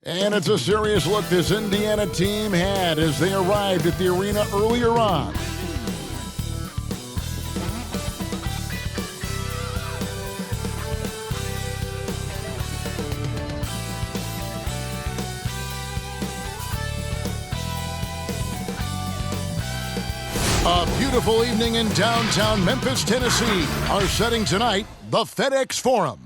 And it's a serious look this Indiana team had as they arrived at the arena earlier on. A beautiful evening in downtown Memphis, Tennessee. Our setting tonight, the FedEx Forum.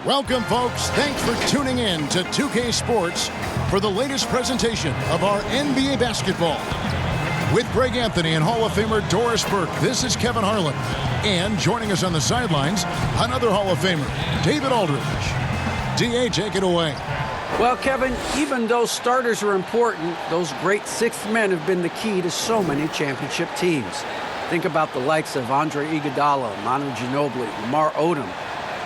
Welcome, folks. Thanks for tuning in to 2K Sports for the latest presentation of our NBA basketball. With Greg Anthony and Hall of Famer Doris Burke, this is Kevin Harlan. And joining us on the sidelines, another Hall of Famer, David Aldridge. DA, take it away. Well, Kevin, even though starters are important, those great sixth men have been the key to so many championship teams. Think about the likes of Andre Iguodala, Manu Ginobili, Lamar Odom.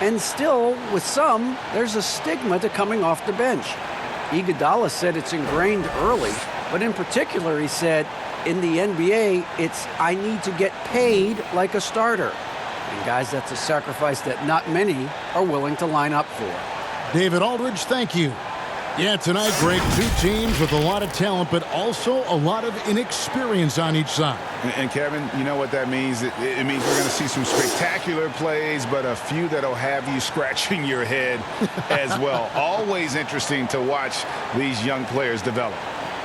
And still, with some, there's a stigma to coming off the bench. Iguodala said it's ingrained early, but in particular, he said, in the NBA, it's I need to get paid like a starter. And guys, that's a sacrifice that not many are willing to line up for. David Aldridge, thank you. Yeah, tonight, Greg, two teams with a lot of talent, but also a lot of inexperience on each side. And Kevin, you know what that means? It means we're going to see some spectacular plays, but a few that'll have you scratching your head as well. Always interesting to watch these young players develop.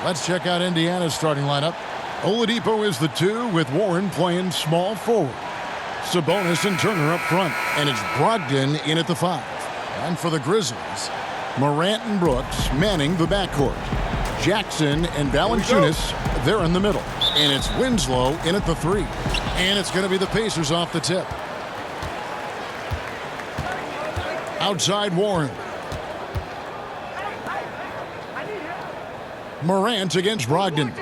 Let's check out Indiana's starting lineup. Oladipo is the 2 with Warren playing small forward. Sabonis and Turner up front, and it's Brogdon in at the 5. And for the Grizzlies, Morant and Brooks manning the backcourt. Jackson and Valanciunas, they're in the middle. And it's Winslow in at the 3. And it's going to be the Pacers off the tip. Outside Warren. Morant against Brogdon.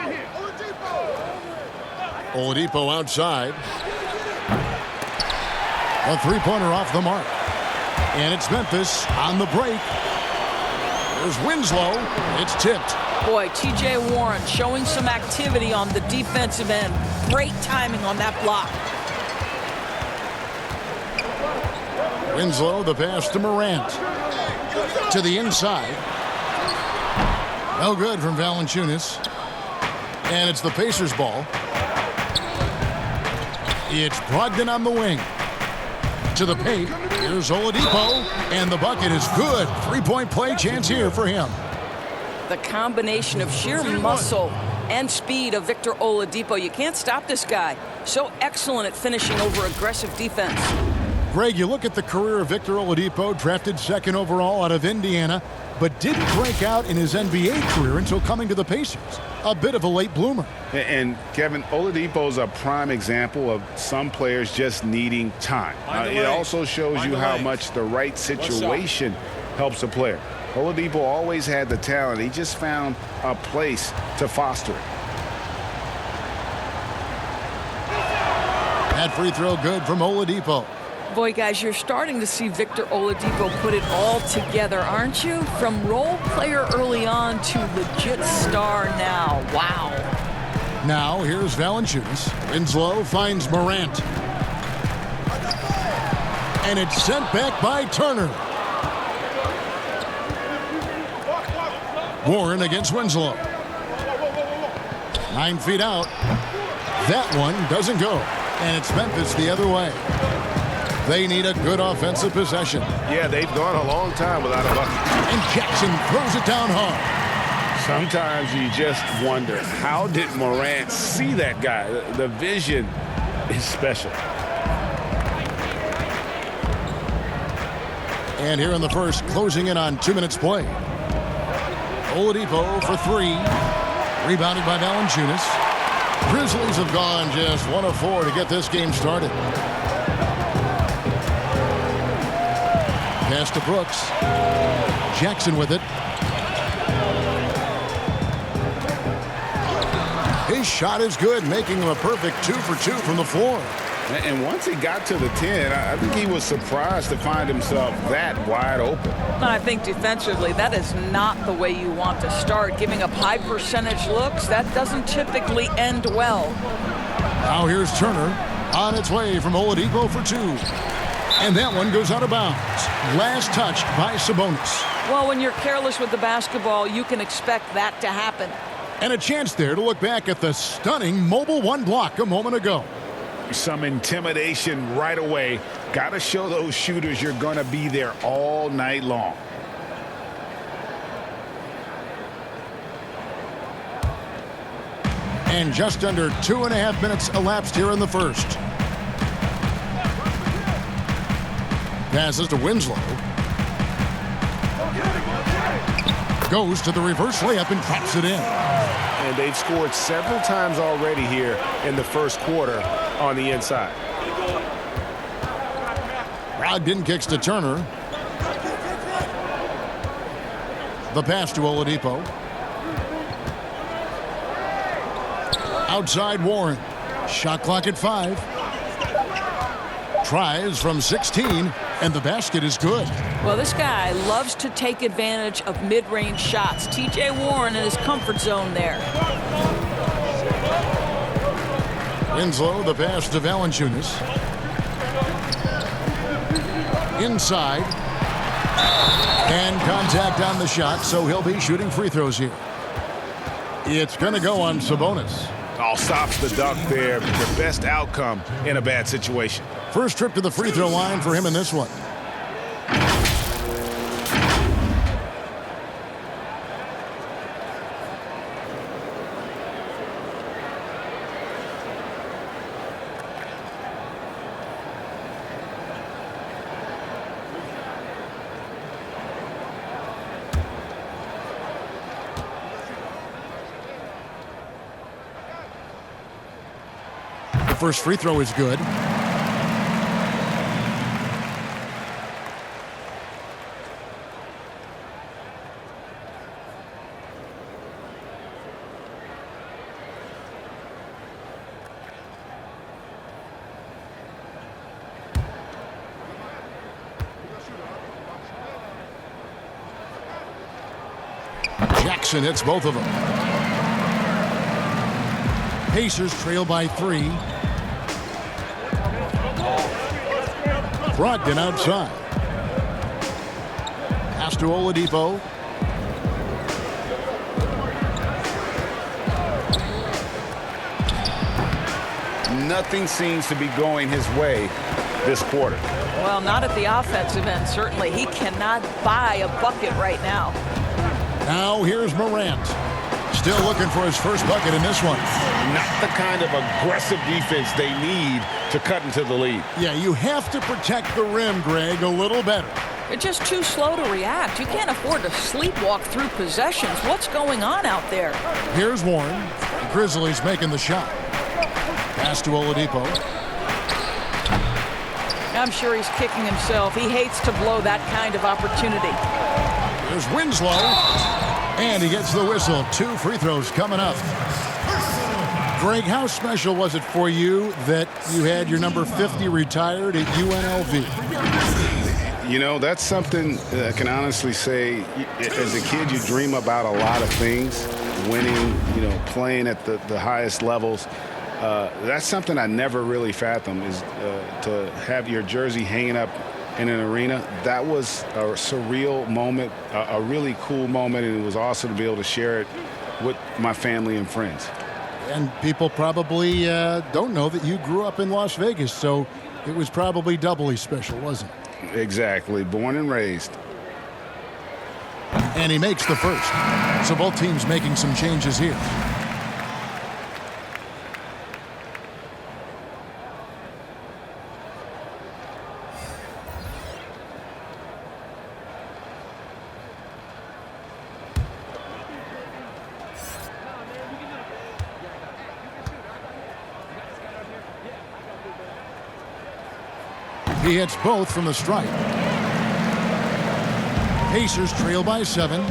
Oladipo outside. A three-pointer off the mark. And it's Memphis on the break. There's Winslow. It's tipped. Boy, T.J. Warren showing some activity on the defensive end. Great timing on that block. Winslow, the pass to Morant. To the inside. No good from Valanciunas. And it's the Pacers' ball. It's Brogdon on the wing. To the paint. Here's Oladipo, and the bucket is good. Three-point play chance here for him. The combination of sheer muscle and speed of Victor Oladipo. You can't stop this guy. So excellent at finishing over aggressive defense. Greg, you look at the career of Victor Oladipo, drafted 2nd overall out of Indiana, but didn't break out in his NBA career until coming to the Pacers. A bit of a late bloomer. And Kevin, Oladipo's a prime example of some players just needing time. It also shows you how much the right situation helps a player. Oladipo always had the talent. He just found a place to foster it. That free throw good from Oladipo. Boy, guys, you're starting to see Victor Oladipo put it all together, aren't you? From role player early on to legit star now. Wow. Now, here's Valanciunas. Winslow finds Morant. And it's sent back by Turner. Warren against Winslow. 9 feet out. That one doesn't go. And it's Memphis the other way. They need a good offensive possession. Yeah, they've gone a long time without a bucket. And Jackson throws it down hard. Sometimes you just wonder, how did Morant see that guy? The vision is special. And here in the first, closing in on 2 minutes play. Oladipo for 3. Rebounded by Valanciunas. Grizzlies have gone just 1 of 4 to get this game started. Pass to Brooks. Jackson with it. His shot is good, making him a perfect 2 for 2 from the floor. And once he got to the 10, I think he was surprised to find himself that wide open. I think defensively, that is not the way you want to start. Giving up high percentage looks, that doesn't typically end well. Now here's Turner on its way from Oladipo for 2. And that one goes out of bounds. Last touched by Sabonis. Well, when you're careless with the basketball, you can expect that to happen. And a chance there to look back at the stunning mobile one block a moment ago. Some intimidation right away. Got to show those shooters you're going to be there all night long. And just under 2.5 minutes elapsed here in the first. Passes to Winslow. Goes to the reverse layup and traps it in. And they've scored several times already here in the first quarter on the inside. Brogdon kicks to Turner. The pass to Oladipo. Outside Warren. Shot clock at 5. Tries from 16, and the basket is good. Well, this guy loves to take advantage of mid-range shots. T.J. Warren in his comfort zone there. Winslow, the pass to Valanciunas. Inside. And contact on the shot, so he'll be shooting free throws here. It's going to go on Sabonis. All stops the dunk there. The best outcome in a bad situation. First trip to the free throw line for him in this one. The first free throw is good. Jackson hits both of them. Pacers trail by 3. Brogdon outside. Pass to Oladipo. Nothing seems to be going his way this quarter. Well, not at the offensive end, certainly. He cannot buy a bucket right now. Now here's Morant. Still looking for his first bucket in this one. Not the kind of aggressive defense they need to cut into the lead. Yeah, you have to protect the rim, Greg, a little better. They're just too slow to react. You can't afford to sleepwalk through possessions. What's going on out there? Here's Warren. The Grizzlies making the shot. Pass to Oladipo. I'm sure he's kicking himself. He hates to blow that kind of opportunity. There's Winslow. And he gets the whistle. 2 free throws coming up. Greg, how special was it for you that you had your number 50 retired at UNLV? You know, that's something I can honestly say. As a kid, you dream about a lot of things. Winning, playing at the highest levels. That's something I never really fathomed, is to have your jersey hanging up in an arena. That was a surreal moment, a really cool moment, and it was awesome to be able to share it with my family and friends. And people probably don't know that you grew up in Las Vegas, so it was probably doubly special, wasn't it? Exactly. Born and raised. And he makes the first. So both teams making some changes here. He hits both from the stripe. Pacers trail by 7.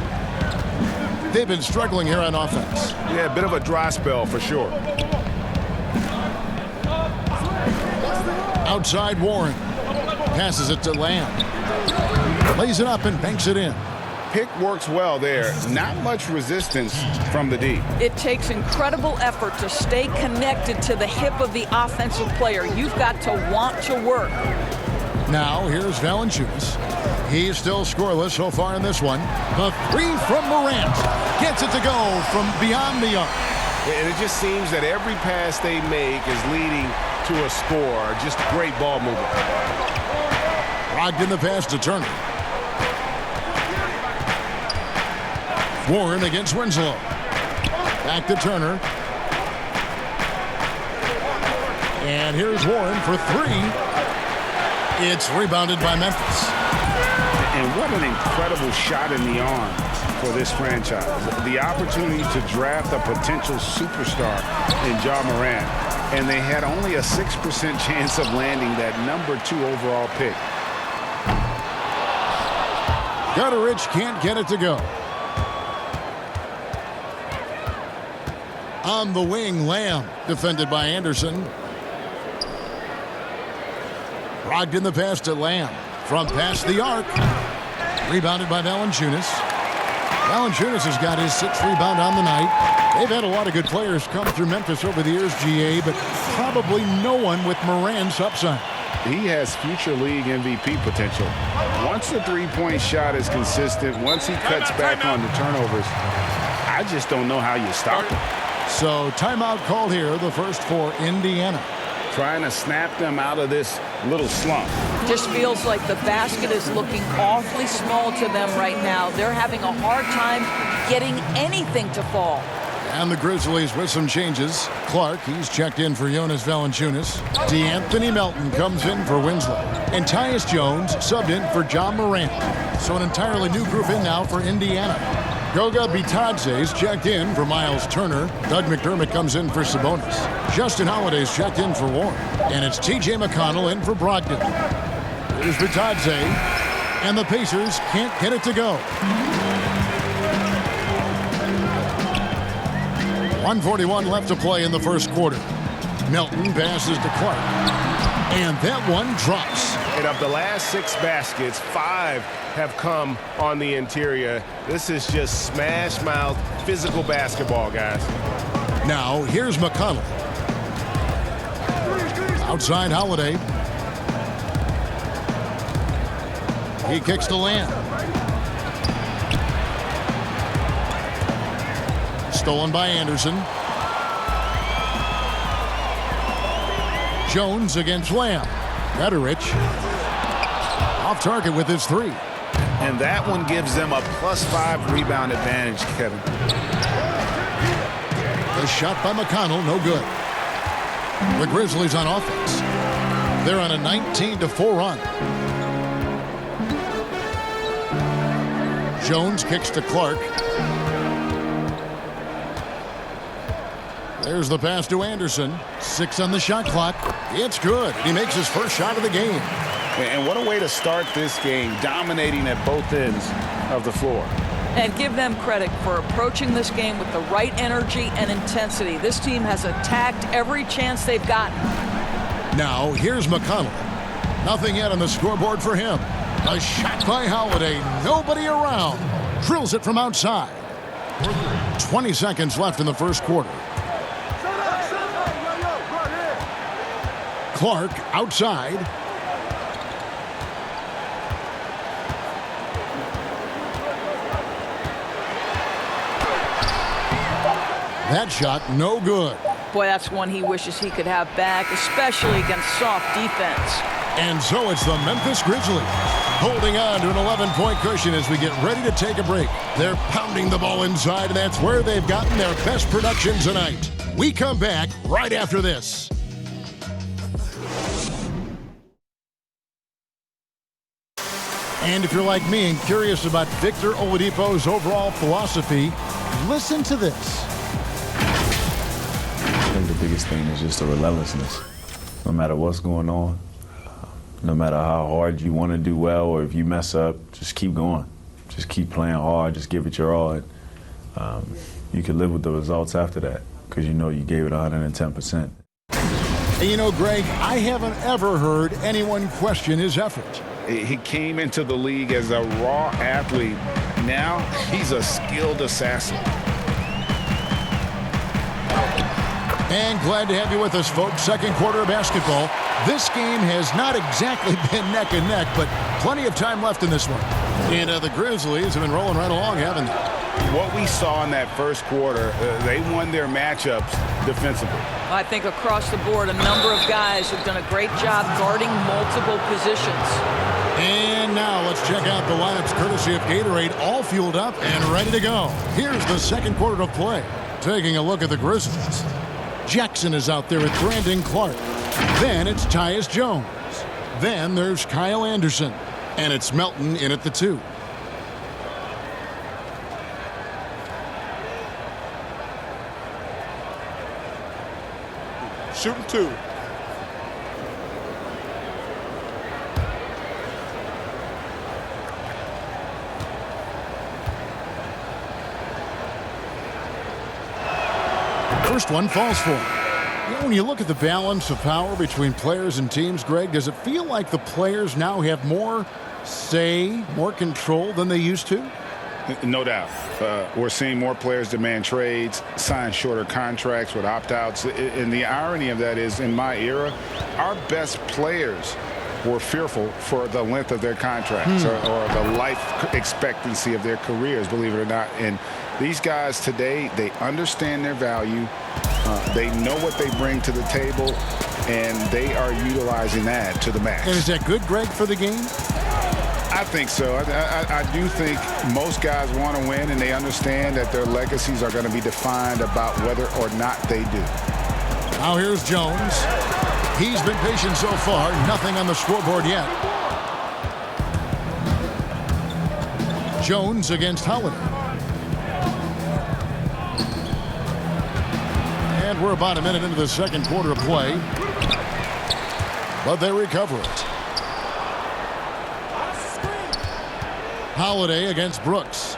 They've been struggling here on offense. Yeah, a bit of a dry spell for sure. Outside Warren. Passes it to Lamb. Lays it up and banks it in. Pick works well there. Not much resistance from the D. It takes incredible effort to stay connected to the hip of the offensive player. You've got to want to work. Now here's Valanciunas. He's still scoreless so far in this one. The three from Morant. Gets it to go from beyond the arc. And it just seems that every pass they make is leading to a score. Just great ball movement. Brogdon the pass to Turner. Warren against Winslow. Back to Turner. And here's Warren for three. It's rebounded by Memphis. And what an incredible shot in the arm for this franchise. The opportunity to draft a potential superstar in Ja Morant. And they had only a 6% chance of landing that #2 overall pick. Gutterich can't get it to go. On the wing, Lamb, defended by Anderson. Brogdon the pass to Lamb. From past the arc. Rebounded by Valanciunas. Valanciunas has got his 6th rebound on the night. They've had a lot of good players come through Memphis over the years, GA, but probably no one with Morant's upside. He has future league MVP potential. Once the three-point shot is consistent, once he cuts back on the turnovers, I just don't know how you stop him. So timeout called here, the first for Indiana. Trying to snap them out of this little slump. Just feels like the basket is looking awfully small to them right now. They're having a hard time getting anything to fall. And the Grizzlies with some changes. Clark, he's checked in for Jonas Valanciunas. DeAnthony Melton comes in for Winslow. And Tyus Jones subbed in for Ja Morant. So an entirely new group in now for Indiana. Goga Bitadze's checked in for Miles Turner. Doug McDermott comes in for Sabonis. Justin Holiday's checked in for Warren. And it's T.J. McConnell in for Brogdon. Here's Bitadze. And the Pacers can't get it to go. 1:41 left to play in the first quarter. Melton passes to Clark. And that one drops. And of the last 6 baskets, 5 have come on the interior. This is just smash mouth physical basketball, guys. Now here's McConnell. Outside Holiday. He kicks to Lamb. Stolen by Anderson. Jones against Lamb. Gutterich. Off target with his 3. And that one gives them a +5 rebound advantage, Kevin. The shot by McConnell, no good. The Grizzlies on offense. They're on a 19-4 run. Jones kicks to Clark. There's the pass to Anderson. 6 on the shot clock. It's good. He makes his first shot of the game. And what a way to start this game, dominating at both ends of the floor. And give them credit for approaching this game with the right energy and intensity. This team has attacked every chance they've gotten. Now, here's McConnell. Nothing yet on the scoreboard for him. A shot by Holiday. Nobody around. Drills it from outside. 20 seconds left in the first quarter. Clark outside. That shot no good. Boy, that's one he wishes he could have back, especially against soft defense. And so it's the Memphis Grizzlies holding on to an 11-point cushion as we get ready to take a break. They're pounding the ball inside, and that's where they've gotten their best production tonight. We come back right after this. And if you're like me and curious about Victor Oladipo's overall philosophy, listen to this. I think the biggest thing is just the relentlessness. No matter what's going on, no matter how hard you want to do well, or if you mess up, just keep going. Just keep playing hard, just give it your all. And, you can live with the results after that because you know you gave it 110%. And you know, Greg, I haven't ever heard anyone question his effort. He came into the league as a raw athlete. Now he's a skilled assassin. And glad to have you with us, folks. Second quarter of basketball. This game has not exactly been neck and neck, but plenty of time left in this one. And the Grizzlies have been rolling right along, haven't they? What we saw in that first quarter, they won their matchups defensively. I think across the board, a number of guys have done a great job guarding multiple positions. And now let's check out the lineups courtesy of Gatorade, all fueled up and ready to go. Here's the second quarter of play. Taking a look at the Grizzlies. Jackson is out there with Brandon Clark. Then it's Tyus Jones. Then there's Kyle Anderson. And it's Melton in at the 2. Shooting 2. First one falls for him. When you look at the balance of power between players and teams, Greg, does it feel like the players now have more say, more control than they used to? No doubt. We're seeing more players demand trades, sign shorter contracts with opt-outs. And the irony of that is, in my era, our best players were fearful for the length of their contracts or the life expectancy of their careers, believe it or not. And these guys today, they understand their value. They know what they bring to the table, and they are utilizing that to the max. And is that good, Greg, for the game? I think so. I do think most guys want to win, and they understand that their legacies are going to be defined about whether or not they do. Now here's Jones. He's been patient so far. Nothing on the scoreboard yet. Jones against Holiday. And we're about a minute into the second quarter of play. But they recover it. Holiday against Brooks.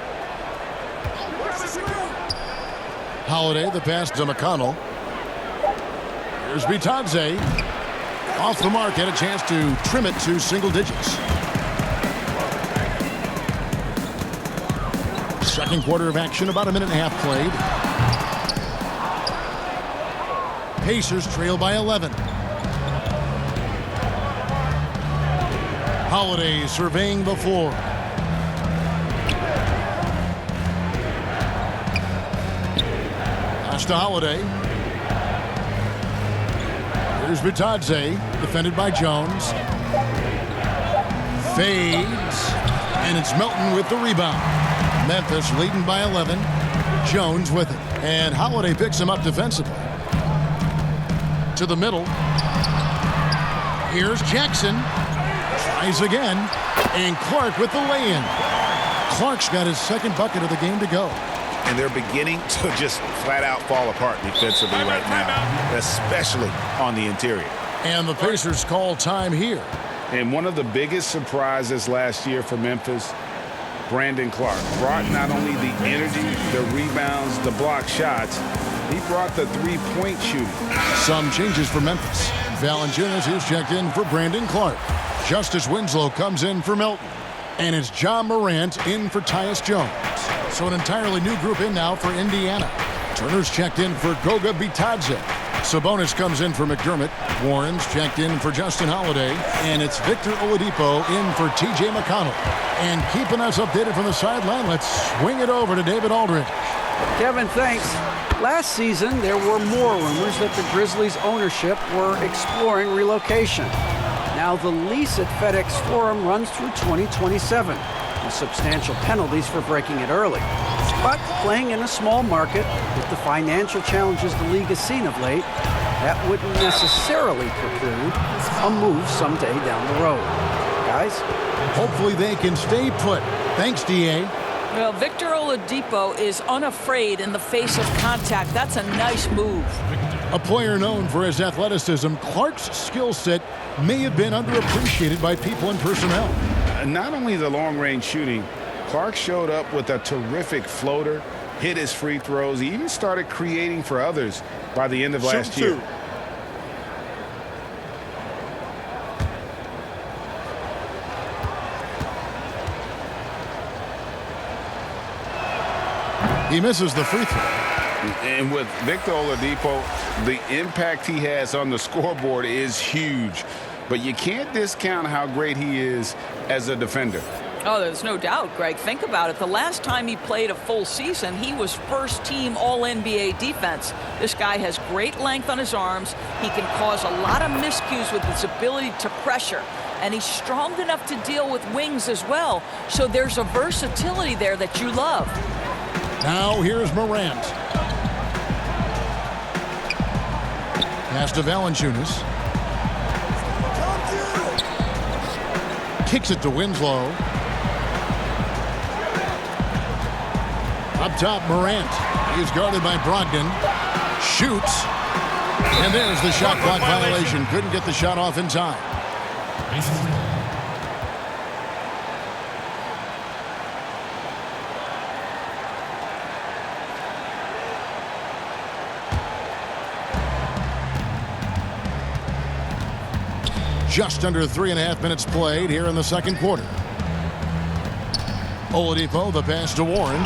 Holiday, the pass to McConnell. Here's Bitadze. Off the mark, had a chance to trim it to single digits. Second quarter of action, about a minute and a half played. Pacers trail by 11. Holiday surveying the floor. Pass to Holiday. Here's Bitadze, defended by Jones. Fades, and it's Melton with the rebound. Memphis leading by 11. Jones with it, and Holiday picks him up defensively. To the middle. Here's Jackson. Tries again, and Clark with the lay-in. Clark's got his second bucket of the game to go. And they're beginning to just flat out fall apart defensively right now, especially on the interior. And the Pacers call time here. And one of the biggest surprises last year for Memphis, Brandon Clark, brought not only the energy, the rebounds, the block shots, he brought the three-point shooting. Some changes for Memphis. Valanciunas is checked in for Brandon Clark. Justice Winslow comes in for Melton. And it's John Morant in for Tyus Jones. So an entirely new group in now for Indiana. Turner's checked in for Goga Bitadze. Sabonis comes in for McDermott. Warren's checked in for Justin Holiday. And it's Victor Oladipo in for TJ McConnell. And keeping us updated from the sideline, let's swing it over to David Aldridge. Kevin, thanks. Last season, there were more rumors that the Grizzlies' ownership were exploring relocation. Now the lease at FedEx Forum runs through 2027, with substantial penalties for breaking it early. But playing in a small market with the financial challenges the league has seen of late, that wouldn't necessarily preclude a move someday down the road. Guys? Hopefully they can stay put. Thanks, D.A. Well, Victor Oladipo is unafraid in the face of contact. That's a nice move. A player known for his athleticism, Clark's skill set may have been underappreciated by people and personnel. Not only the long-range shooting, Clark showed up with a terrific floater, hit his free throws. He even started creating for others by the end of last year. He misses the free throw. And with Victor Oladipo, the impact he has on the scoreboard is huge. But you can't discount how great he is as a defender. Oh, there's no doubt, Greg. Think about it. The last time he played a full season, he was first-team All-NBA defense. This guy has great length on his arms. He can cause a lot of miscues with his ability to pressure. And he's strong enough to deal with wings as well. So there's a versatility there that you love. Now here's Morant. Pass to Valanciunas. Kicks it to Winslow. Up top, Morant. He's guarded by Brogdon. Shoots. And there's the shot clock violation. Couldn't get the shot off in time. Just under 3.5 minutes played here in the second quarter. Oladipo, the pass to Warren.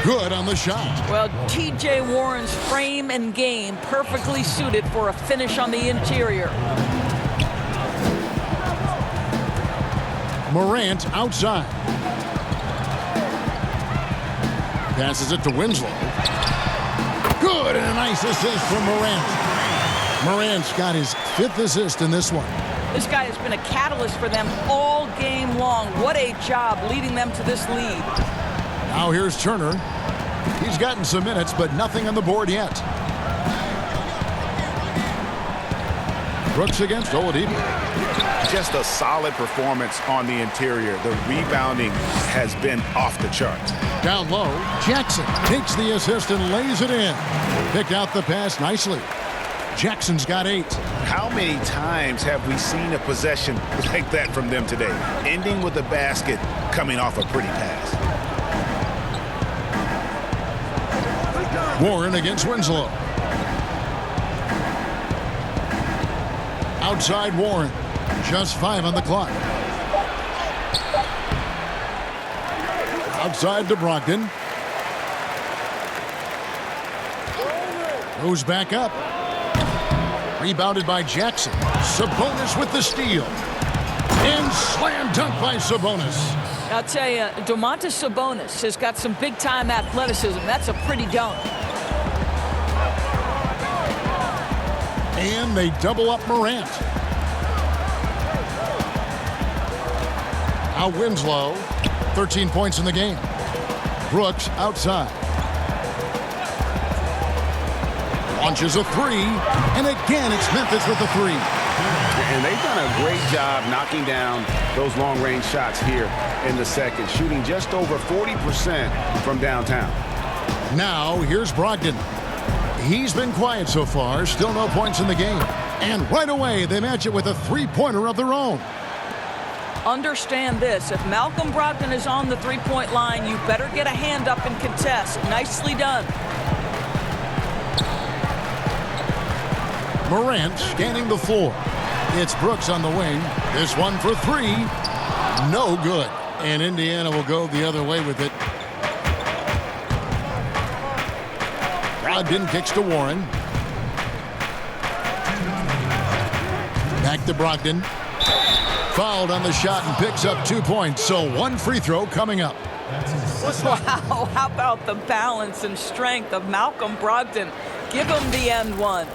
Good on the shot. Well, T.J. Warren's frame and game perfectly suited for a finish on the interior. Morant outside. Passes it to Winslow. Good, and a nice assist from Morant. Morant's got his 5th assist in this one. This guy has been a catalyst for them all game long. What a job leading them to this lead. Now here's Turner. He's gotten some minutes, but nothing on the board yet. Brooks against Oladipo. Just a solid performance on the interior. The rebounding has been off the charts. Down low, Jackson takes the assist and lays it in. Picked out the pass nicely. Jackson's got 8. How many times have we seen a possession like that from them today? Ending with a basket, coming off a pretty pass. Warren against Winslow. Outside Warren. Just 5 on the clock. Outside to Brogdon. Goes back up. Rebounded by Jackson. Sabonis with the steal. And slam dunk by Sabonis. I'll tell you, Domantas Sabonis has got some big-time athleticism. That's a pretty dunk. And they double up Morant. Now Winslow, 13 points in the game. Brooks outside. Launches a 3, and again it's Memphis with a 3. And they've done a great job knocking down those long-range shots here in the second, shooting just over 40% from downtown. Now here's Brogdon. He's been quiet so far, still no points in the game. And right away they match it with a 3-pointer of their own. Understand this, if Malcolm Brogdon is on the 3-point line, you better get a hand up and contest. Nicely done. Morant scanning the floor. It's Brooks on the wing. This one for 3. No good. And Indiana will go the other way with it. Brogdon kicks to Warren. Back to Brogdon. Fouled on the shot and picks up 2 points. So 1 free throw coming up. Wow, how about the balance and strength of Malcolm Brogdon? Give him the end one.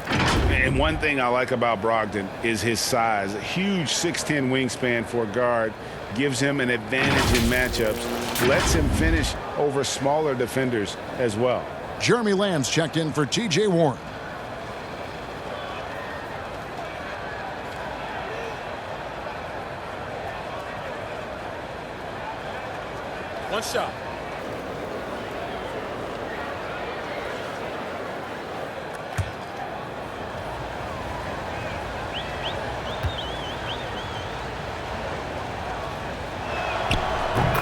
And one thing I like about Brogdon is his size. A huge 6'10" wingspan for a guard. Gives him an advantage in matchups. Lets him finish over smaller defenders as well. Jeremy Lamb's checked in for T.J. Warren. One shot.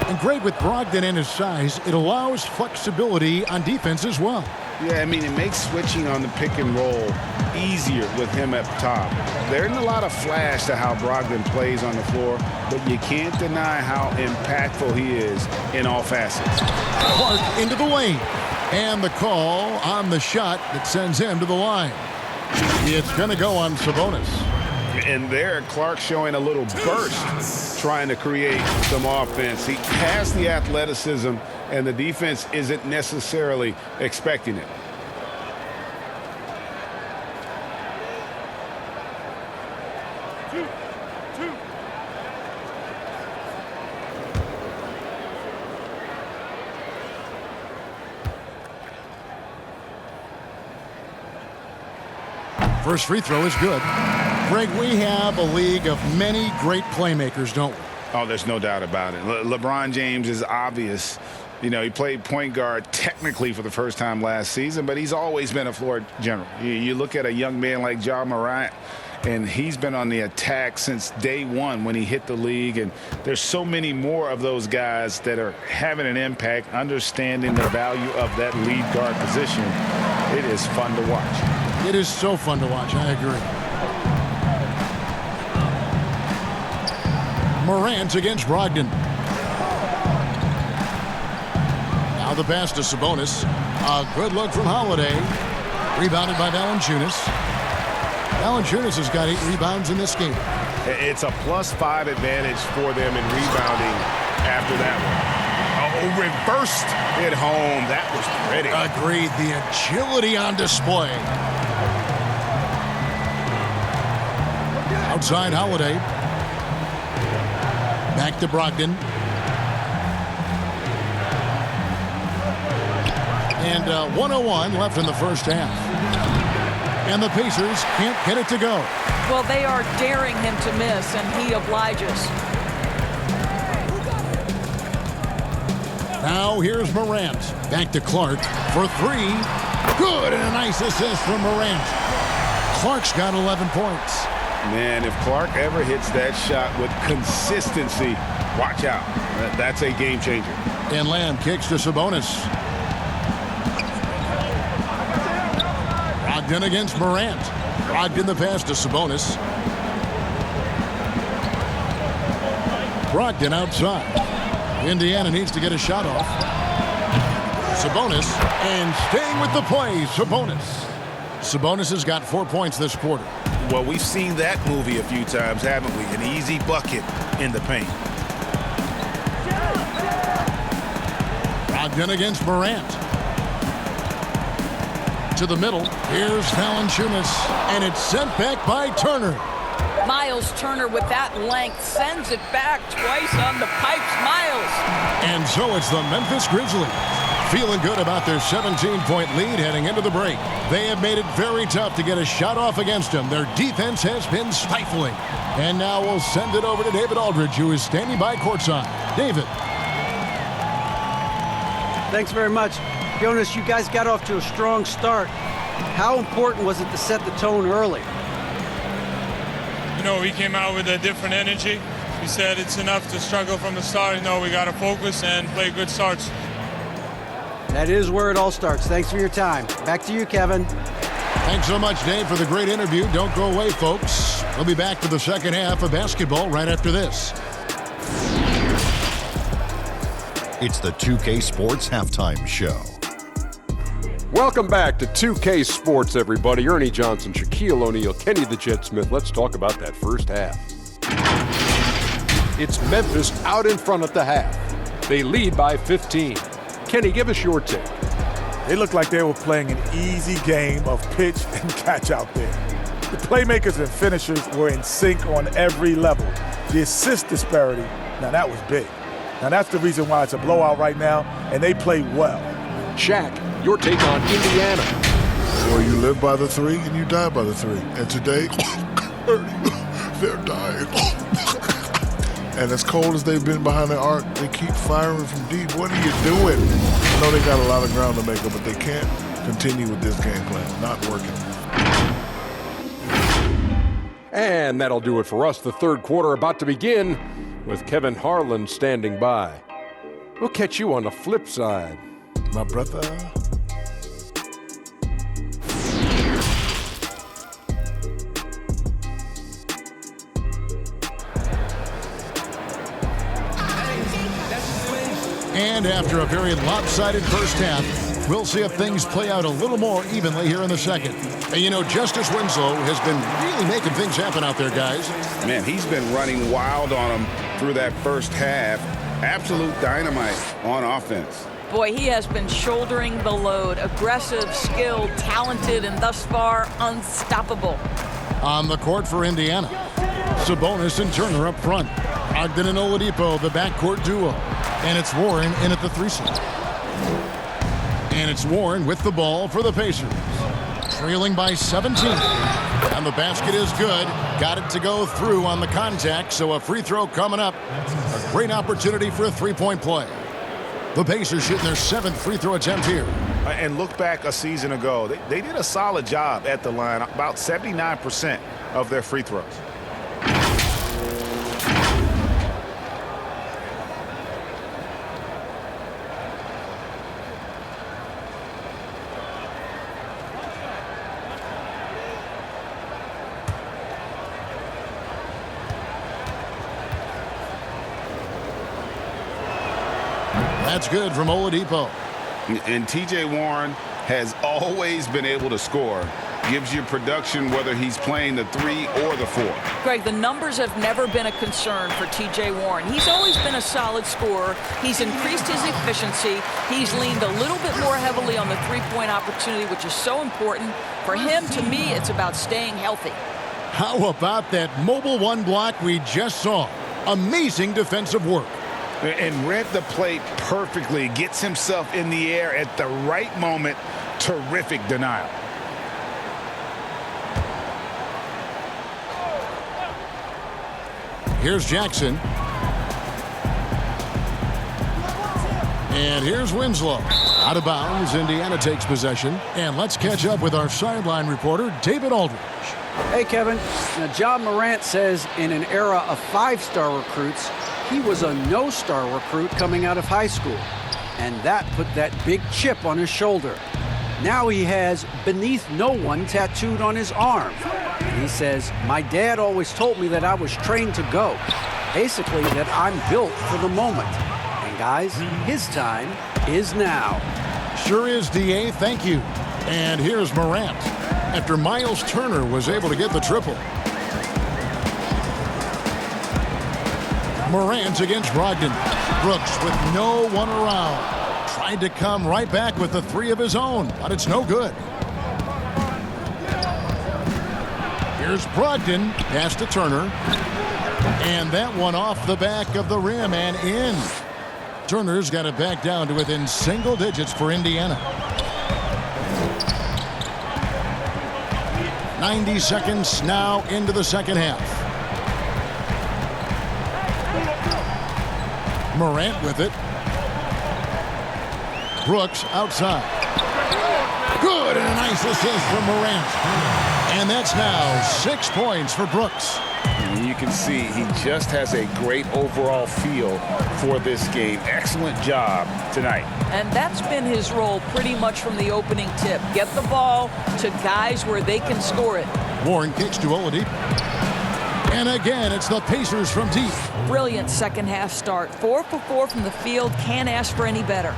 And great with Brogdon and his size, it allows flexibility on defense as well. Yeah, I mean, it makes switching on the pick and roll easier with him up top. There isn't a lot of flash to how Brogdon plays on the floor, but you can't deny how impactful he is in all facets. Clark into the lane. And the call on the shot that sends him to the line. It's going to go on Sabonis. And there, Clark showing a little burst, trying to create some offense. He has the athleticism, and the defense isn't necessarily expecting it. First free throw is good. Greg, we have a league of many great playmakers, don't we? Oh, there's no doubt about it. LeBron James is obvious. You know, he played point guard technically for the first time last season, but he's always been a floor general. You look at a young man like Ja Morant, and he's been on the attack since day one when he hit the league. And there's so many more of those guys that are having an impact, understanding the value of that lead guard position. It is fun to watch. It is so fun to watch. I agree. Morant against Brogdon. Now the pass to Sabonis. A good look from Holiday. Rebounded by Valanciunas. Valanciunas has got 8 rebounds in this game. It's a +5 advantage for them in rebounding after that one. Oh, reversed it home. That was pretty. Agreed. The agility on display. Outside Holiday. Back to Brogdon. And 101 left in the first half. And the Pacers can't get it to go. Well, they are daring him to miss, and he obliges. Now here's Morant. Back to Clark for 3. Good, and a nice assist from Morant. Clark's got 11 points. Man, if Clark ever hits that shot with consistency, watch out. That's a game changer. And Lamb kicks to Sabonis. Brogdon against Morant. Brogdon the pass to Sabonis. Brogdon outside. Indiana needs to get a shot off. Sabonis, and staying with the play, Sabonis. Sabonis has got 4 points this quarter. Well, we've seen that movie a few times, haven't we? An easy bucket in the paint. Brogdon against Morant. To the middle. Here's Valanciunas, and it's sent back by Turner. Miles Turner with that length sends it back twice on the pipes. Miles. And so it's the Memphis Grizzlies. Feeling good about their 17-point lead heading into the break. They have made it very tough to get a shot off against them. Their defense has been stifling. And now we'll send it over to David Aldridge, who is standing by courtside. David. Thanks very much. Jonas, you guys got off to a strong start. How important was it to set the tone early? You know, we came out with a different energy. We said it's enough to struggle from the start. You know, we got to focus and play good starts. That is where it all starts. Thanks for your time. Back to you, Kevin. Thanks so much, Dave, for the great interview. Don't go away, folks. We'll be back for the second half of basketball right after this. It's the 2K Sports Halftime Show. Welcome back to 2K Sports, everybody. Ernie Johnson, Shaquille O'Neal, Kenny the Jet Smith. Let's talk about that first half. It's Memphis out in front at the half. They lead by 15. Kenny, give us your take. They looked like they were playing an easy game of pitch and catch out there. The playmakers and finishers were in sync on every level. The assist disparity, now that was big. Now that's the reason why it's a blowout right now, and they played well. Shaq, your take on Indiana. Well, you live by the 3 and you die by the 3. And today, they're dying. And as cold as they've been behind the arc, they keep firing from deep. What are you doing? I know they got a lot of ground to make up, but they can't continue with this game plan. Not working. And that'll do it for us. The third quarter about to begin with Kevin Harlan standing by. We'll catch you on the flip side. My brother. And after a very lopsided first half, We'll see if things play out a little more evenly here in the second. And you know, Justice Winslow has been really making things happen out there, guys. Man, he's been running wild on them through that first half. Absolute dynamite on offense. Boy, he has been shouldering the load. Aggressive, skilled, talented, and thus far unstoppable. On the court for Indiana, Sabonis and Turner up front. Ogden and Oladipo, the backcourt duo. And it's Warren in at the 3 slot. And it's Warren with the ball for the Pacers. Trailing by 17. And the basket is good. Got it to go through on the contact, so a free throw coming up. A great opportunity for a three-point play. The Pacers shooting their 7th free throw attempt here. And look back a season ago. They did a solid job at the line, about 79% of their free throws. That's good from Oladipo. And T.J. Warren has always been able to score. Gives you production whether he's playing the 3 or the 4. Greg, the numbers have never been a concern for T.J. Warren. He's always been a solid scorer. He's increased his efficiency. He's leaned a little bit more heavily on the three-point opportunity, which is so important. For him, to me, it's about staying healthy. How about that mobile 1 block we just saw? Amazing defensive work. And read the play perfectly. Gets himself in the air at the right moment. Terrific denial. Here's Jackson. And here's Winslow. Out of bounds, Indiana takes possession. And let's catch up with our sideline reporter, David Aldridge. Hey, Kevin. Now, John Morant says in an era of 5-star recruits, he was a no-star recruit coming out of high school. And that put that big chip on his shoulder. Now he has "beneath no one" tattooed on his arm. And he says, my dad always told me that I was trained to go. Basically, that I'm built for the moment. And guys, his time is now. Sure is, D.A. Thank you. And here's Morant. After Miles Turner was able to get the triple. Morant against Brogdon. Brooks with no one around. Tried to come right back with the 3 of his own, but it's no good. Here's Brogdon. Pass to Turner. And that one off the back of the rim and in. Turner's got it back down to within single digits for Indiana. 90 seconds now into the second half. Morant with it. Brooks outside. Good, and a nice assist from Morant. And that's now 6 points for Brooks. And you can see he just has a great overall feel for this game. Excellent job tonight. And that's been his role pretty much from the opening tip. Get the ball to guys where they can score it. Warren kicks to Oladipo. And again, it's the Pacers from deep. Brilliant second half start. 4 for 4 from the field. Can't ask for any better.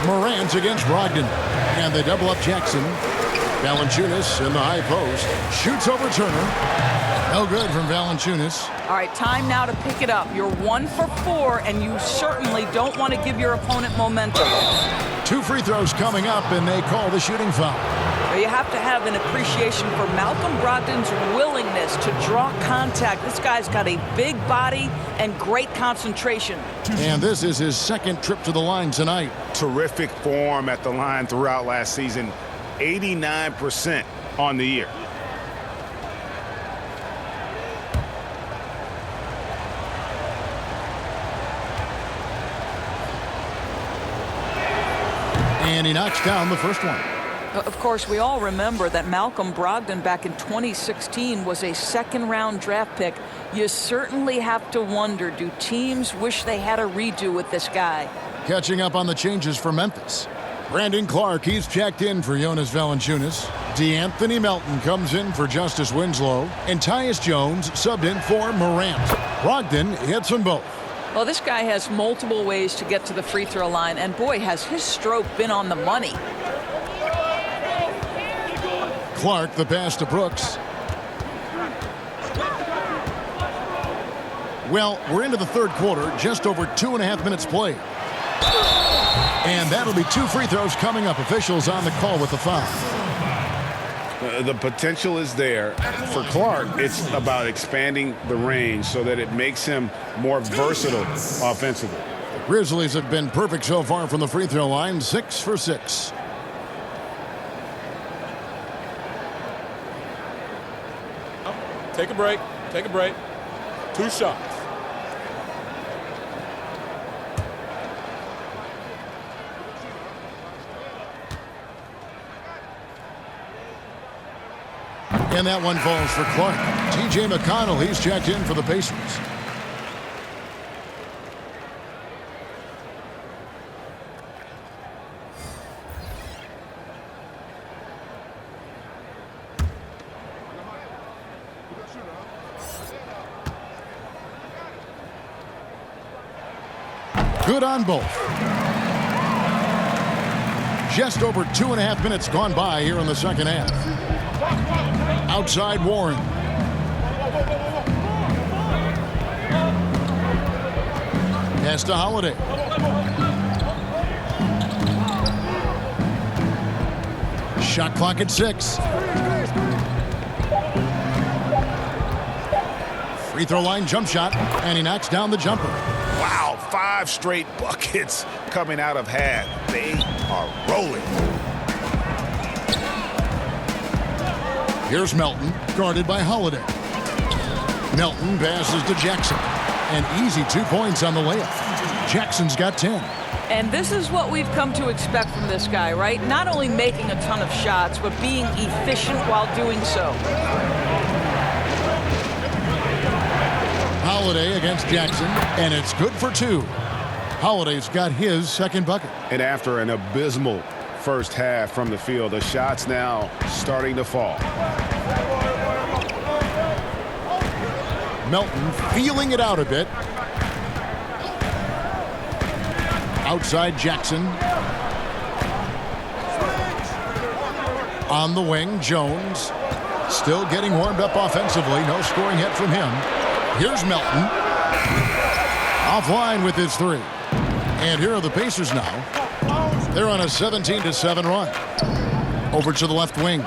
Morant against Brogdon. And they double up Jackson. Valanciunas in the high post. Shoots over Turner. No good from Valanciunas. All right, time now to pick it up. You're 1 for 4, and you certainly don't want to give your opponent momentum. 2 free throws coming up, and they call the shooting foul. You have to have an appreciation for Malcolm Brogdon's willingness to draw contact. This guy's got a big body and great concentration. And this is his 2nd trip to the line tonight. Terrific form at the line throughout last season. 89% on the year. And he knocks down the first one. Of course, we all remember that Malcolm Brogdon back in 2016 was a 2nd-round draft pick. You certainly have to wonder, do teams wish they had a redo with this guy? Catching up on the changes for Memphis. Brandon Clark, he's checked in for Jonas Valanciunas. DeAnthony Melton comes in for Justice Winslow. And Tyus Jones subbed in for Morant. Brogdon hits them both. Well, this guy has multiple ways to get to the free throw line, and boy, has his stroke been on the money. Clark, the pass to Brooks. Well, we're into the third quarter, just over 2.5 minutes played. And that'll be 2 free throws coming up. Officials on the call with the foul. The potential is there. For Clark, it's about expanding the range so that it makes him more versatile offensively. The Grizzlies have been perfect so far from the free throw line, 6 for 6. Take a break. Take a break. 2 shots. And that one falls for Clark. T.J. McConnell, he's checked in for the Pacers. Good on both. Just over 2.5 minutes gone by here in the second half. Outside Warren. Pass to Holiday. Shot clock at 6. Free throw line jump shot, and he knocks down the jumper. Wow, 5 straight buckets coming out of half. They are rolling. Here's Melton, guarded by Holiday. Melton passes to Jackson. An easy 2 points on the layup. Jackson's got 10. And this is what we've come to expect from this guy, right? Not only making a ton of shots, but being efficient while doing so. Holiday against Jackson, and it's good for 2. Holiday's got his second bucket. And after an abysmal first half from the field, the shots now starting to fall. Melton feeling it out a bit. Outside Jackson. On the wing, Jones. Still getting warmed up offensively. No scoring yet from him. Here's Melton. Offline with his 3. And here are the Pacers now. They're on a 17-7 run. Over to the left wing.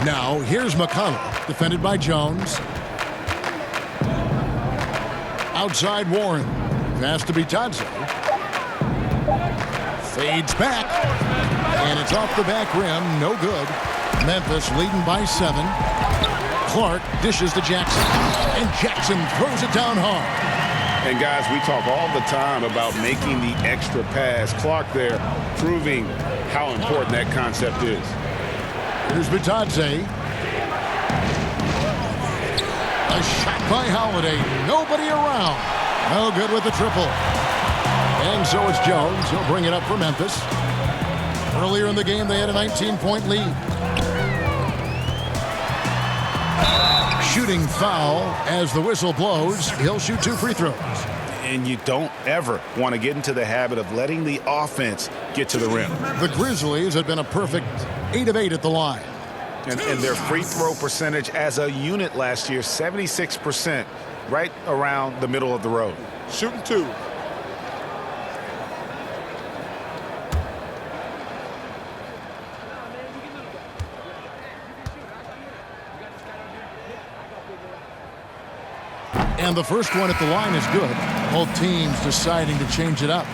Now, here's McConnell, defended by Jones. Outside Warren. Pass to Bitadze. Fades back. And it's off the back rim. No good. Memphis leading by 7. Clark dishes to Jackson. And Jackson throws it down hard. And guys, we talk all the time about making the extra pass. Clark there proving how important that concept is. Here's Bitadze. A shot by Holiday. Nobody around. No good with the triple. And so it's Jones. He'll bring it up for Memphis. Earlier in the game, they had a 19-point lead. Shooting foul as the whistle blows. He'll shoot 2 free throws. And you don't ever want to get into the habit of letting the offense get to the rim. The Grizzlies had been a perfect 8 of 8 at the line. And their free throw percentage as a unit last year, 76%, right around the middle of the road. Shooting 2. And the first one at the line is good. Both teams deciding to change it up.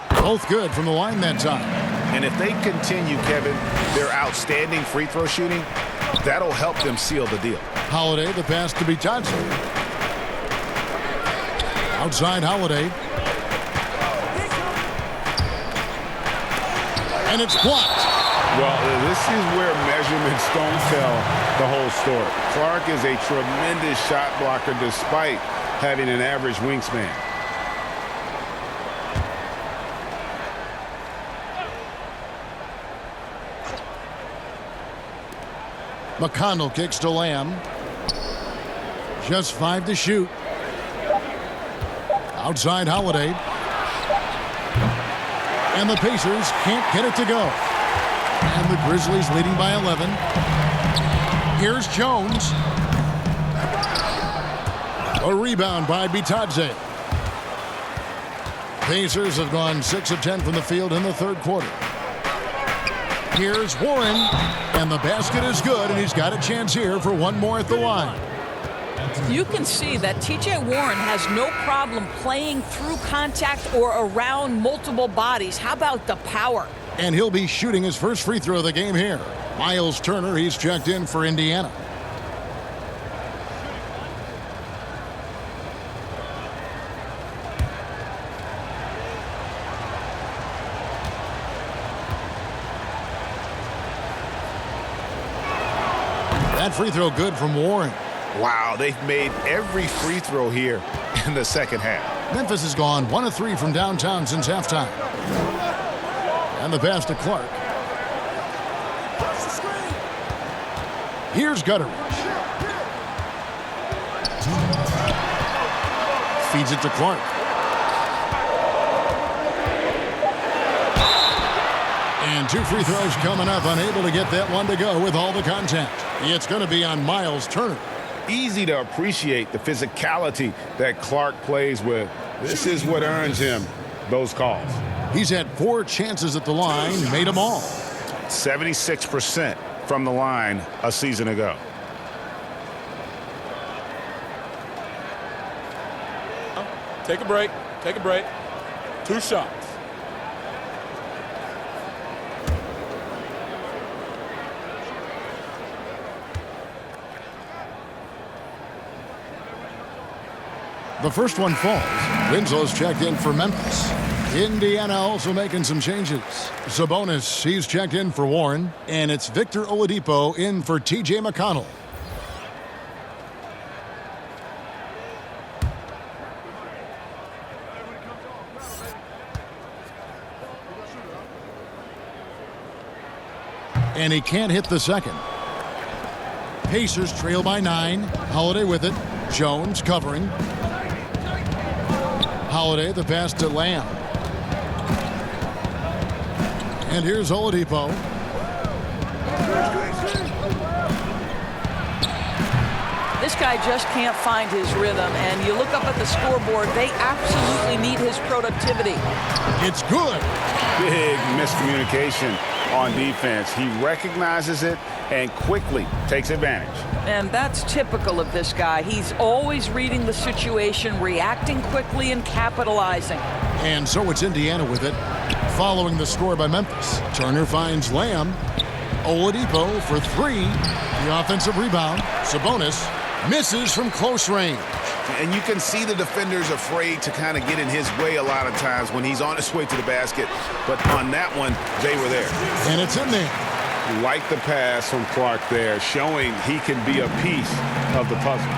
Both good from the line that time. And if they continue, Kevin, their outstanding free throw shooting, that'll help them seal the deal. Holiday, the pass to Bitadze. Outside Holiday. And it's blocked. Well, this is where measurements don't tell the whole story. Clark is a tremendous shot blocker despite having an average wingspan. McConnell kicks to Lamb. Just 5 to shoot. Outside Holiday. And the Pacers can't get it to go. And the Grizzlies leading by 11. Here's Jones. A rebound by Bitadze. Pacers have gone 6 of 10 from the field in the third quarter. Here's Warren. And the basket is good, and he's got a chance here for one more at the line. You can see that T.J. Warren has no problem playing through contact or around multiple bodies. How about the power? And he'll be shooting his first free throw of the game here. Miles Turner, he's checked in for Indiana. That free throw good from Warren. Wow, they've made every free throw here in the second half. Memphis has gone 1 of 3 from downtown since halftime. And the pass to Clark. Here's Gutteridge. Feeds it to Clark. And 2 free throws coming up, unable to get that one to go with all the contact. It's going to be on Miles Turner. Easy to appreciate the physicality that Clark plays with. This is what earns him those calls. He's had 4 chances at the line, made them all. 76% from the line a season ago. Take a break. Take a break. 2 shots. The first one falls. Winslow's checked in for Memphis. Indiana also making some changes. Sabonis, he's checked in for Warren. And it's Victor Oladipo in for T.J. McConnell. And he can't hit the second. Pacers trail by 9. Holiday with it. Jones covering. Holiday, the pass to Lamb. And here's Oladipo. This guy just can't find his rhythm, and you look up at the scoreboard, they absolutely need his productivity. It's good. Big miscommunication on defense. He recognizes it and quickly takes advantage. And that's typical of this guy. He's always reading the situation, reacting quickly, and capitalizing. And so it's Indiana with it, following the score by Memphis. Turner finds Lamb. Oladipo for 3. The offensive rebound. Sabonis misses from close range. And you can see the defenders afraid to kind of get in his way a lot of times when he's on his way to the basket. But on that one, they were there. And it's in there. Like the pass from Clark there, showing he can be a piece of the puzzle.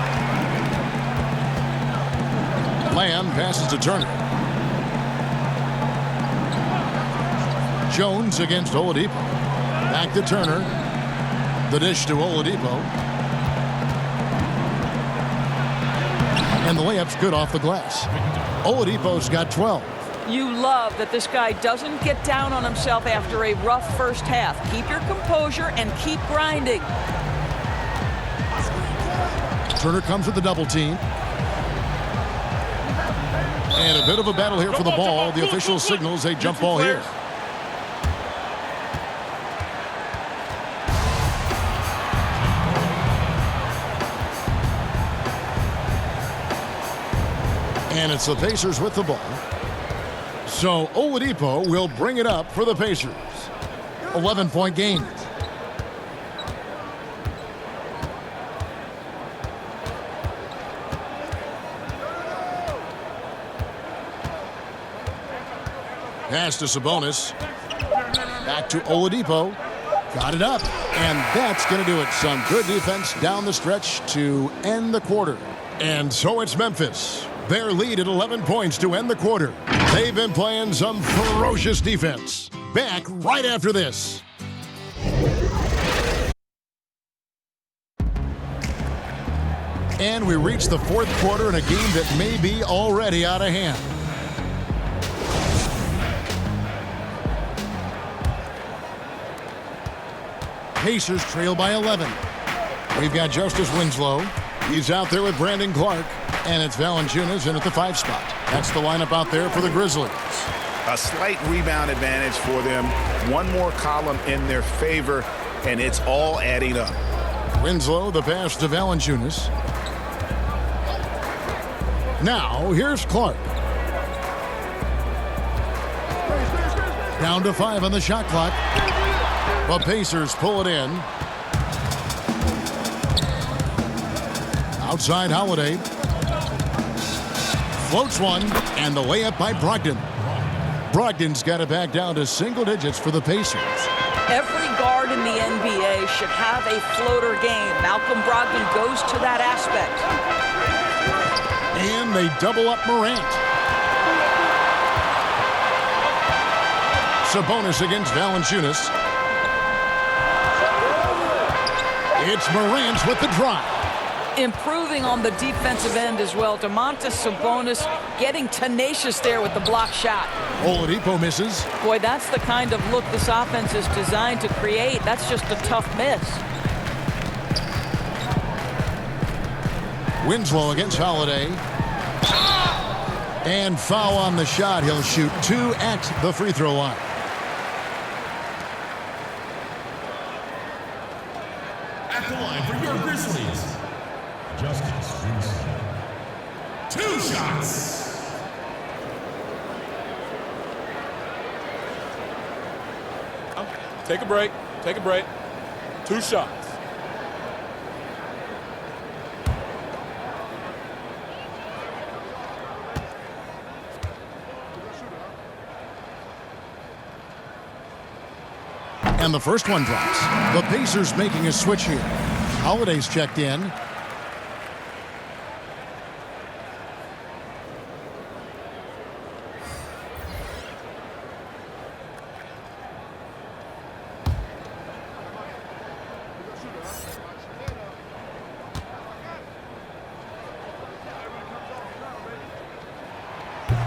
Lamb passes to Turner. Jones against Oladipo. Back to Turner. The dish to Oladipo. And the layup's good off the glass. Oladipo's got 12. You love that this guy doesn't get down on himself after a rough first half. Keep your composure and keep grinding. Turner comes with the double team. And a bit of a battle here for the ball. The official signals a jump ball here. And it's the Pacers with the ball. So Oladipo will bring it up for the Pacers. 11-point game. Pass to Sabonis. Back to Oladipo. Got it up, and that's going to do it. Some good defense down the stretch to end the quarter. And so it's Memphis. Their lead at 11 points to end the quarter. They've been playing some ferocious defense. Back right after this. And we reach the fourth quarter in a game that may be already out of hand. Pacers trail by 11. We've got Justice Winslow. He's out there with Brandon Clark. And it's Valanciunas in at the 5 spot. That's the lineup out there for the Grizzlies. A slight rebound advantage for them. One more column in their favor, and it's all adding up. Winslow, the pass to Valanciunas. Now, here's Clark. Down to 5 on the shot clock. The Pacers pull it in. Outside Holiday. Floats one, and the layup by Brogdon. Brogdon's got it back down to single digits for the Pacers. Every guard in the NBA should have a floater game. Malcolm Brogdon goes to that aspect. And they double up Morant. Sabonis against Valanciunas. It's Morant with the drive. Improving on the defensive end as well. Domantas Sabonis getting tenacious there with the block shot. Oladipo misses. Boy, that's the kind of look this offense is designed to create. That's just a tough miss. Winslow against Holiday. And foul on the shot. He'll shoot 2 at the free throw line. At the line for your Grizzlies, Justice Winslow. 2 shots. Take a break. Take a break. 2 shots. And the first one drops. The Pacers making a switch here. Holiday's checked in.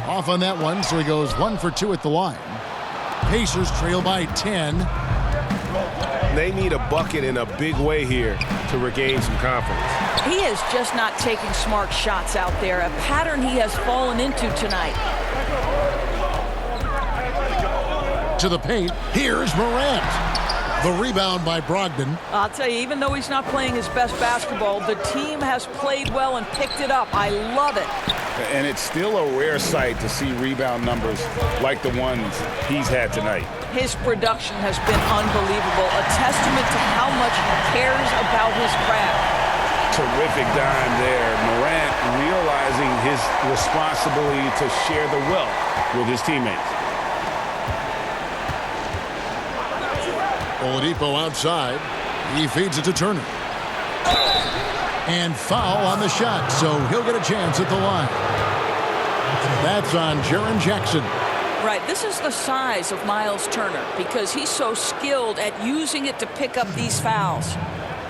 Off on that one, so he goes 1 for 2 at the line. Pacers trail by 10. They need a bucket in a big way here to regain some confidence. He is just not taking smart shots out there, a pattern he has fallen into tonight. To the paint, here's Morant. The rebound by Brogdon. I'll tell you, even though he's not playing his best basketball, the team has played well and picked it up. I love it. And it's still a rare sight to see rebound numbers like the ones he's had tonight. His production has been unbelievable, a testament to how much he cares about his craft. Terrific dime there. Morant realizing his responsibility to share the wealth with his teammates. Oladipo outside. He feeds it to Turner. And foul on the shot, so he'll get a chance at the line. That's on Jaren Jackson. Right, this is the size of Miles Turner because he's so skilled at using it to pick up these fouls.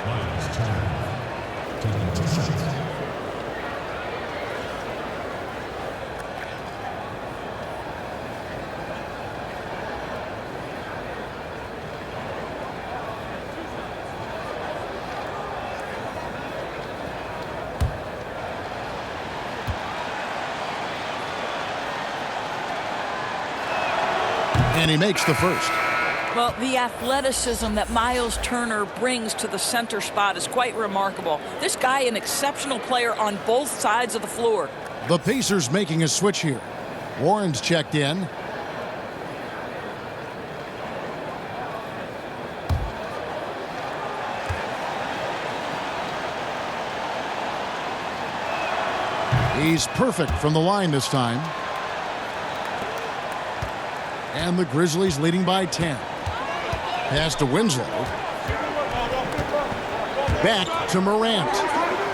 Miles Turner taking 2 shots. And he makes the first. Well, the athleticism that Miles Turner brings to the center spot is quite remarkable. This guy, an exceptional player on both sides of the floor. The Pacers making a switch here. Warren's checked in. He's perfect from the line this time. And the Grizzlies leading by 10. Pass to Winslow. Back to Morant.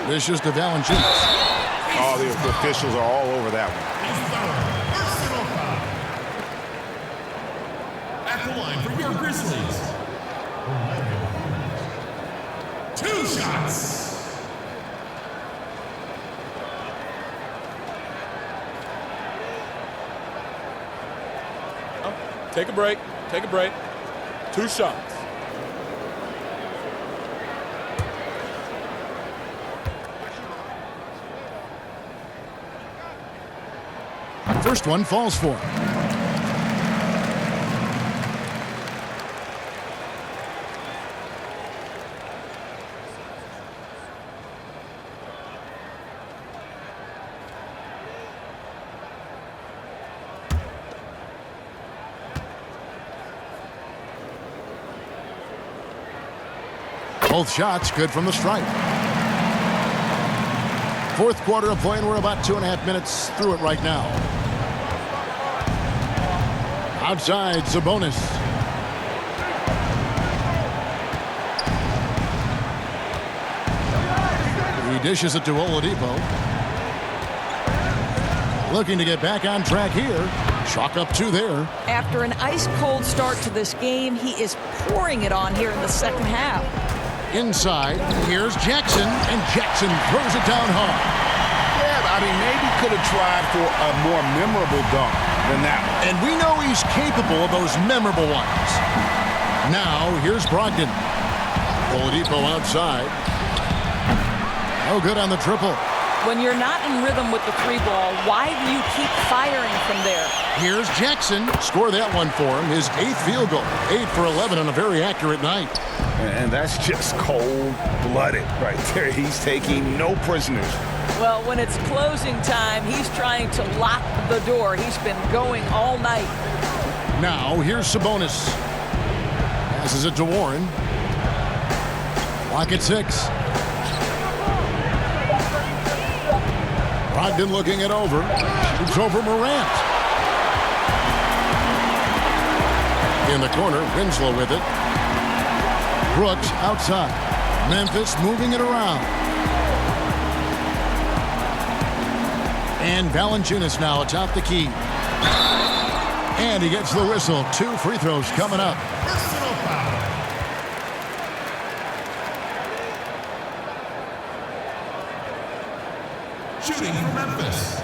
Vicious to Valanciunas. Oh, the officials are all over that one. At the line for your Grizzlies. 2 shots. Take a break. Take a break. 2 shots. First one falls for him. Both shots good from the stripe. Fourth quarter of play, and we're about 2.5 minutes through it right now. Outside, Sabonis. He dishes it to Oladipo. Looking to get back on track here. Chalk up 2 there. After an ice-cold start to this game, he is pouring it on here in the second half. Inside, here's Jackson, and Jackson throws it down hard. Yeah, I mean, maybe could have tried for a more memorable dunk than that one. And we know he's capable of those memorable ones. Now, here's Brogdon. Oladipo outside. No good on the triple. When you're not in rhythm with the 3-ball, why do you keep firing from there? Here's Jackson. Score that one for him. His 8th field goal. 8 for 11 on a very accurate night. And that's just cold-blooded right there. He's taking no prisoners. Well, when it's closing time, he's trying to lock the door. He's been going all night. Now, here's Sabonis. Passes it to Warren. Clock at 6. Brogdon looking it over. Shoots over Morant. In the corner, Winslow with it. Brooks outside. Memphis moving it around. And Valanciunas now atop the key. And he gets the whistle. 2 free throws coming up. Personal foul. Shooting for Memphis.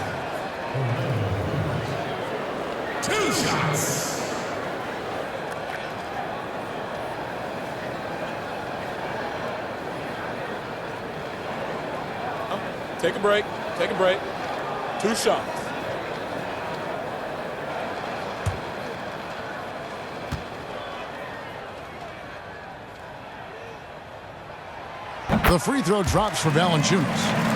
2 shots. Take a break. Take a break. 2 shots. The free throw drops for Valanciunas.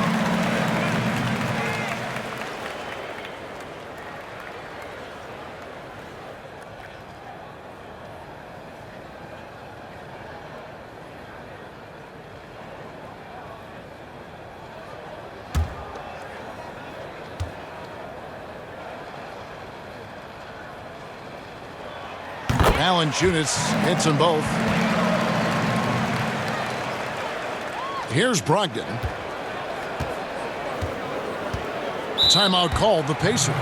Valanciunas hits them both. Here's Brogdon. Timeout called the Pacers.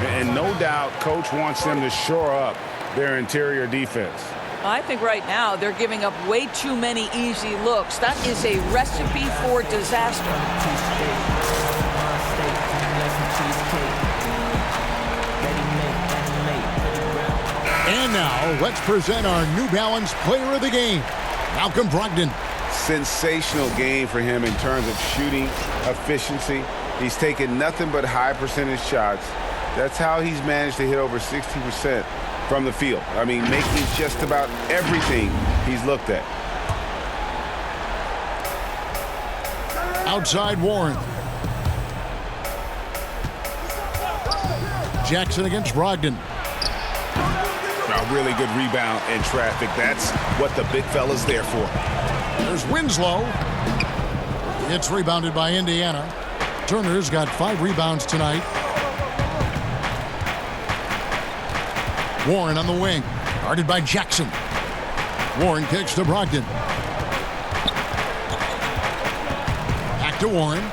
And no doubt, Coach wants them to shore up their interior defense. I think right now they're giving up way too many easy looks. That is a recipe for disaster. And now, let's present our New Balance Player of the Game, Malcolm Brogdon. Sensational game for him in terms of shooting efficiency. He's taken nothing but high percentage shots. That's how he's managed to hit over 60% from the field. I mean, making just about everything he's looked at. Outside Warren. Jackson against Brogdon. A really good rebound in traffic. That's what the big fella's there for. There's Winslow. It's rebounded by Indiana. Turner's got 5 rebounds tonight. Warren on the wing. Guarded by Jackson. Warren kicks to Brogdon. Back to Warren.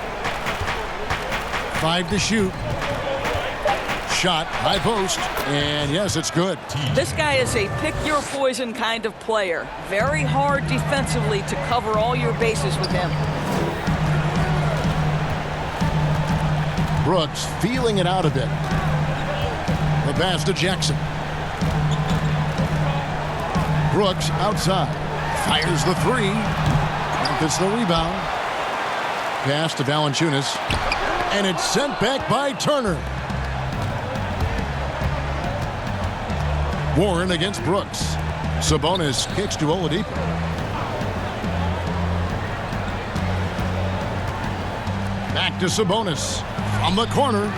5 to shoot. Shot, high post, and yes, it's good. This guy is a pick-your-poison kind of player. Very hard defensively to cover all your bases with him. Brooks feeling it out a bit. The pass to Jackson. Brooks outside. Fires the 3. Memphis the rebound. Pass to Valanciunas. And it's sent back by Turner. Warren against Brooks. Sabonis kicks to Oladipo. Back to Sabonis. From the corner.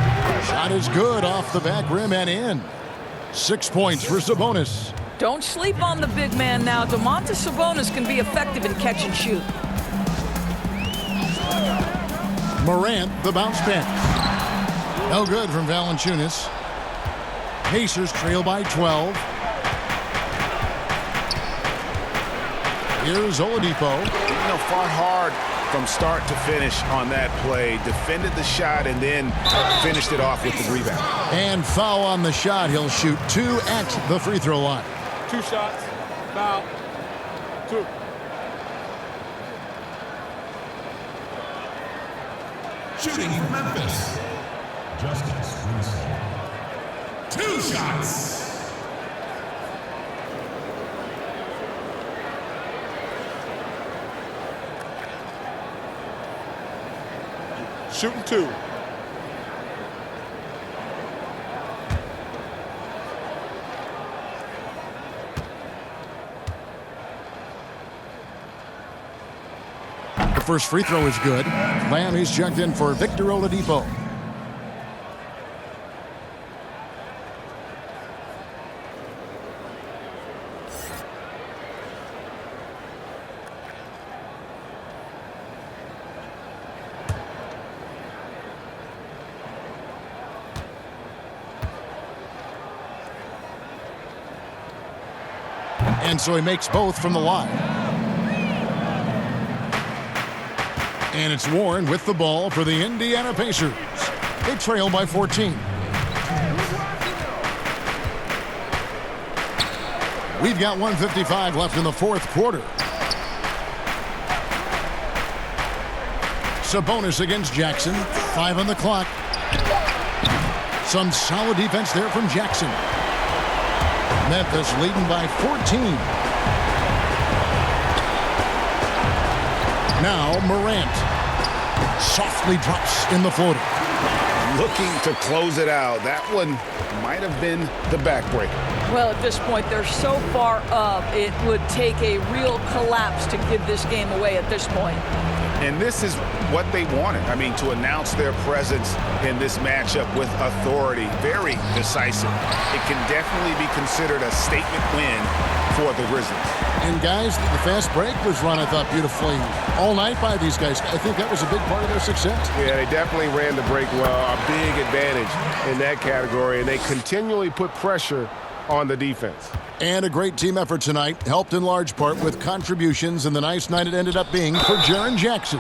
Shot is good off the back rim and in. 6 points for Sabonis. Don't sleep on the big man now. Domantas Sabonis can be effective in catch and shoot. Morant, the bounce pass. No good from Valanciunas. Pacers trail by 12. Here's Oladipo. Fought hard from start to finish on that play. Defended the shot and then finished it off with the rebound. And foul on the shot. He'll shoot 2 at the free throw line. 2 shots. Foul. 2. Shooting for Memphis. Justice Winslow. 2 shots. Shooting 2. The first free throw is good. Miami's checked in for Victor Oladipo. And so he makes both from the line. And it's Warren with the ball for the Indiana Pacers. They trail by 14. We've got 1:55 left in the fourth quarter. Sabonis against Jackson. 5 on the clock. Some solid defense there from Jackson. Memphis leading by 14. Now Morant softly drops in the floater. Looking to close it out. That one might have been the backbreaker. Well, at this point, they're so far up, it would take a real collapse to give this game away at this point. And this is what they wanted. I mean, to announce their presence in this matchup with authority. Very decisive. It can definitely be considered a statement win for the Grizzlies. And guys, the fast break was run, I thought, beautifully all night by these guys. I think that was a big part of their success. Yeah, they definitely ran the break well. A big advantage in that category. And they continually put pressure on the defense. And a great team effort tonight, helped in large part with contributions, and the nice night it ended up being for Jaren Jackson.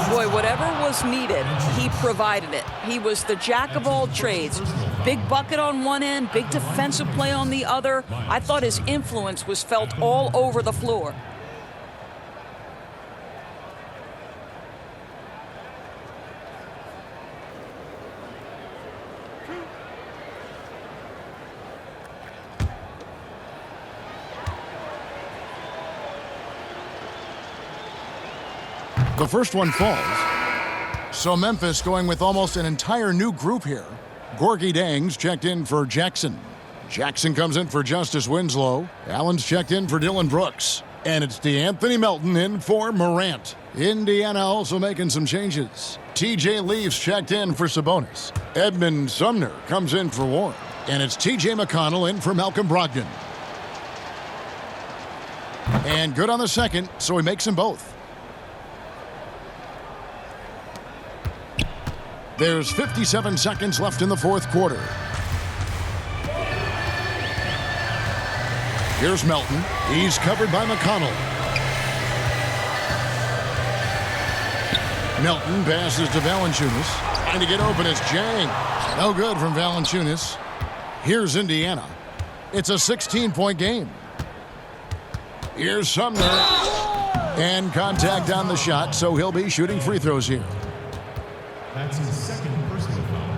Boy, whatever was needed, he provided it. He was the jack of all trades. Big bucket on one end, big defensive play on the other. I thought his influence was felt all over the floor. The first one falls. So Memphis going with almost an entire new group here. Gorgie Dangs checked in for Jackson. Jackson comes in for Justice Winslow. Allen's checked in for Dylan Brooks. And it's DeAnthony Melton in for Morant. Indiana also making some changes. TJ Leafs checked in for Sabonis. Edmund Sumner comes in for Warren. And it's TJ McConnell in for Malcolm Brogdon. And good on the second, so he makes them both. There's 57 seconds left in the fourth quarter. Here's Melton. He's covered by McConnell. Melton passes to Valanciunas. Trying to get open is Jang. No good from Valanciunas. Here's Indiana. It's a 16-point game. Here's Sumner. And contact on the shot, so he'll be shooting free throws here. That's his second personal foul.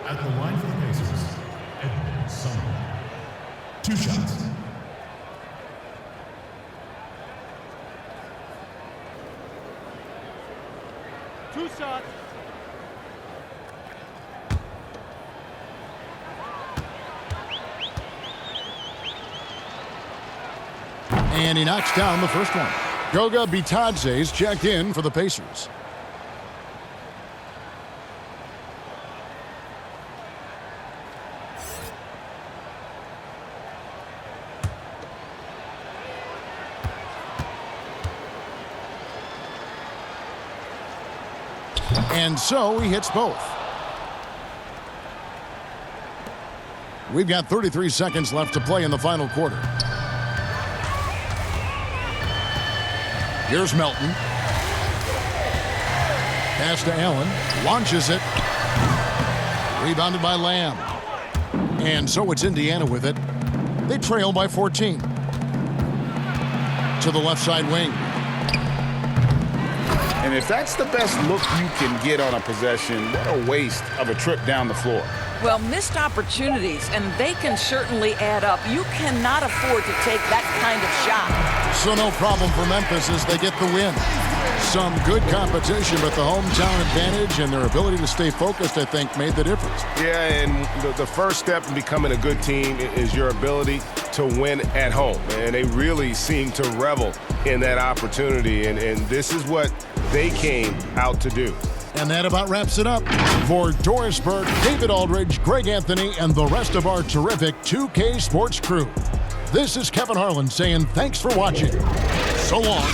At the line for the Pacers, Edmund Sumner. 2 shots. And he knocks down the first one. Goga Bitadze's checked in for the Pacers. And so he hits both. We've got 33 seconds left to play in the final quarter. Here's Melton. Pass to Allen. Launches it. Rebounded by Lamb. And so it's Indiana with it. They trail by 14. To the left side wing. And if that's the best look you can get on a possession, what a waste of a trip down the floor. Well, missed opportunities, and they can certainly add up. You cannot afford to take that kind of shot. So no problem for Memphis as they get the win. Some good competition, but the hometown advantage and their ability to stay focused, I think, made the difference. Yeah, and the first step in becoming a good team is your ability to win at home. And they really seem to revel in that opportunity, and this is what they came out to do. And that about wraps it up. For Doris Burke, David Aldridge, Greg Anthony, and the rest of our terrific 2K Sports crew, this is Kevin Harlan saying thanks for watching. So long.